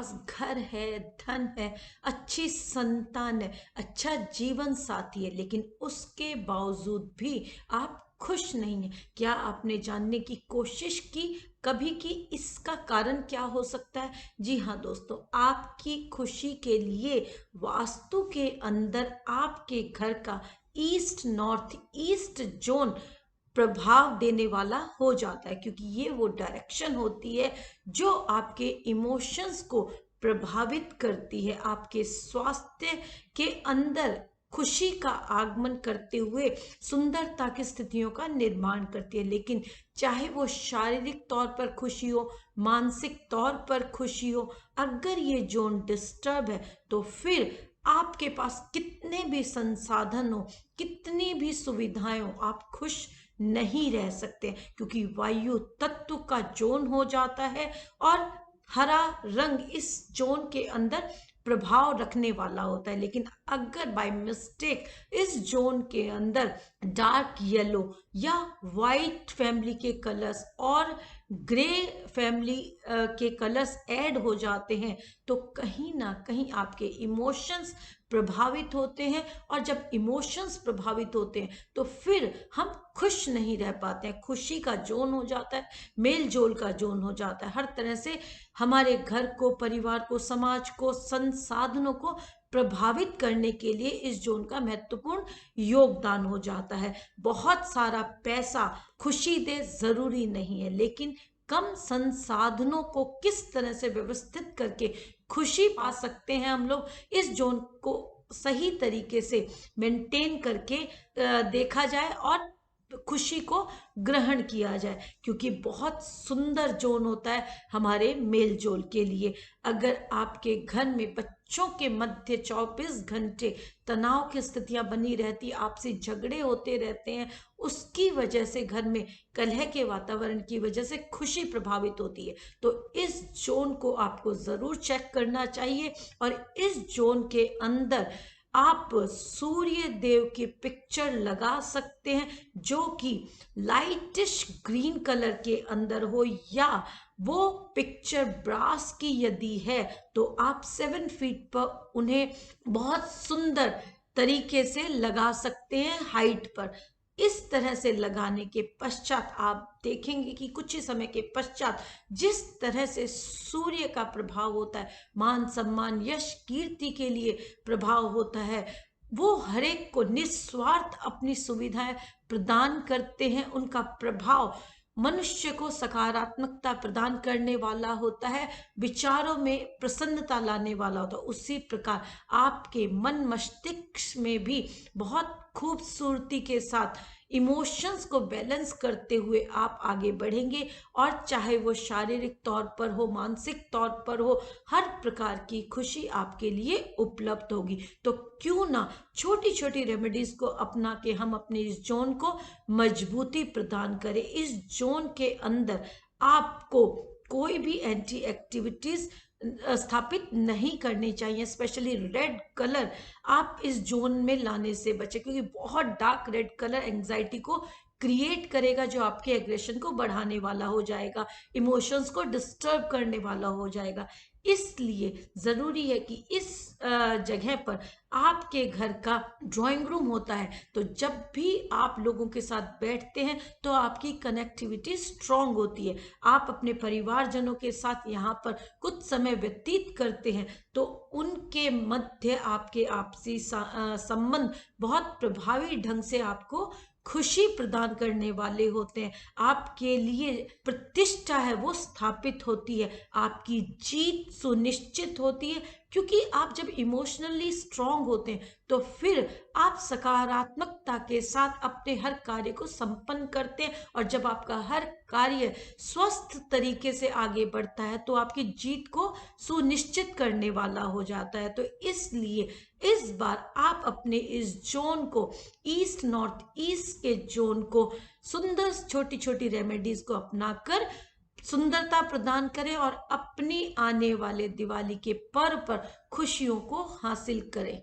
पास घर है, धन है, अच्छी संतान है, अच्छा जीवन साथी है, लेकिन उसके बावजूद भी आप खुश नहीं हैं। क्या आपने जानने की कोशिश की कभी कि इसका कारण क्या हो सकता है? जी हाँ दोस्तों, आपकी खुशी के लिए वास्तु के अंदर आपके घर का ईस्ट नॉर्थ ईस्ट जोन प्रभाव देने वाला हो जाता है, क्योंकि ये वो डायरेक्शन होती है जो आपके इमोशंस को प्रभावित करती है, आपके स्वास्थ्य के अंदर खुशी का आगमन करते हुए सुंदरता की स्थितियों का निर्माण करती है। लेकिन चाहे वो शारीरिक तौर पर खुशी हो, मानसिक तौर पर खुशी हो, अगर ये जोन डिस्टर्ब है तो फिर आपके पास कितने भी संसाधन हो, कितनी भी सुविधाएं हो, आप खुश नहीं रह सकते, क्योंकि वायु तत्व का जोन हो जाता है और हरा रंग इस जोन के अंदर प्रभाव रखने वाला होता है। लेकिन अगर बाय मिस्टेक इस जोन के अंदर डार्क येलो या वाइट फैमिली के कलर्स और ग्रे फैमिली के कलर्स ऐड हो जाते हैं तो कहीं ना कहीं आपके इमोशंस प्रभावित होते हैं, और जब इमोशंस प्रभावित होते हैं तो फिर हम खुश नहीं रह पाते हैं। खुशी का जोन हो जाता है, मेल जोल का जोन हो जाता है, हर तरह से हमारे घर को, परिवार को, समाज को, संसाधनों को प्रभावित करने के लिए इस जोन का महत्वपूर्ण योगदान हो जाता है। बहुत सारा पैसा खुशी दे जरूरी नहीं है, लेकिन कम संसाधनों को किस तरह से व्यवस्थित करके खुशी पा सकते हैं हम लोग, इस जोन को सही तरीके से मेंटेन करके देखा जाए और खुशी को ग्रहण किया जाए, क्योंकि बहुत सुंदर जोन होता है हमारे मेल जोल के लिए। अगर आपके घर में बच्चों के मध्य 24 घंटे तनाव की स्थितियां बनी रहती, आपसे झगड़े होते रहते हैं, उसकी वजह से घर में कलह के वातावरण की वजह से खुशी प्रभावित होती है, तो इस जोन को आपको जरूर चेक करना चाहिए। और इस जोन के अंदर आप सूर्य देव की पिक्चर लगा सकते हैं, जो कि लाइटिश ग्रीन कलर के अंदर हो, या वो पिक्चर ब्रास की यदि है तो आप 7 फीट पर उन्हें बहुत सुंदर तरीके से लगा सकते हैं हाइट पर। इस तरह से लगाने के पश्चात आप देखेंगे कि कुछ ही समय के पश्चात जिस तरह से सूर्य का प्रभाव होता है, मान सम्मान यश कीर्ति के लिए प्रभाव होता है, वो हरेक को निस्वार्थ अपनी सुविधाएं प्रदान करते हैं, उनका प्रभाव मनुष्य को सकारात्मकता प्रदान करने वाला होता है, विचारों में प्रसन्नता लाने वाला होता है। उसी प्रकार आपके मन मस्तिष्क में भी बहुत खूबसूरती के साथ इमोशंस को बैलेंस करते हुए आप आगे बढ़ेंगे, और चाहे वो शारीरिक तौर पर हो, मानसिक तौर पर हो, हर प्रकार की खुशी आपके लिए उपलब्ध होगी। तो क्यों ना छोटी छोटी रेमेडीज को अपना के हम अपने इस जोन को मजबूती प्रदान करें। इस जोन के अंदर आपको कोई भी एंटी एक्टिविटीज स्थापित नहीं करनी चाहिए, स्पेशली रेड कलर आप इस जोन में लाने से बचे, क्योंकि बहुत डार्क रेड कलर एंजाइटी को क्रिएट करेगा, जो आपके एग्रेशन को बढ़ाने वाला हो जाएगा, इमोशंस को डिस्टर्ब करने वाला हो जाएगा। इसलिए जरूरी है कि इस जगह पर आपके घर का ड्राइंग रूम होता है, तो जब भी आप लोगों के साथ बैठते हैं तो आपकी कनेक्टिविटी स्ट्रांग होती है, आप अपने परिवारजनों के साथ यहाँ पर कुछ समय व्यतीत करते हैं, तो उनके मध्य आपके आपसी संबंध बहुत प्रभावी ढंग से आपको खुशी प्रदान करने वाले होते हैं। आपके लिए प्रतिष्ठा है वो स्थापित होती है, आपकी जीत सुनिश्चित होती है, क्योंकि आप जब इमोशनली स्ट्रांग होते हैं तो फिर आप सकारात्मकता के साथ अपने हर कार्य को संपन्न करते हैं, और जब आपका हर कार्य स्वस्थ तरीके से आगे बढ़ता है तो आपकी जीत को सुनिश्चित करने वाला हो जाता है। तो इसलिए इस बार आप अपने इस जोन को, ईस्ट नॉर्थ ईस्ट के जोन को, सुंदर छोटी छोटी रेमेडीज को अपनाकर सुंदरता प्रदान करें और अपनी आने वाले दिवाली के पर्व पर खुशियों को हासिल करें।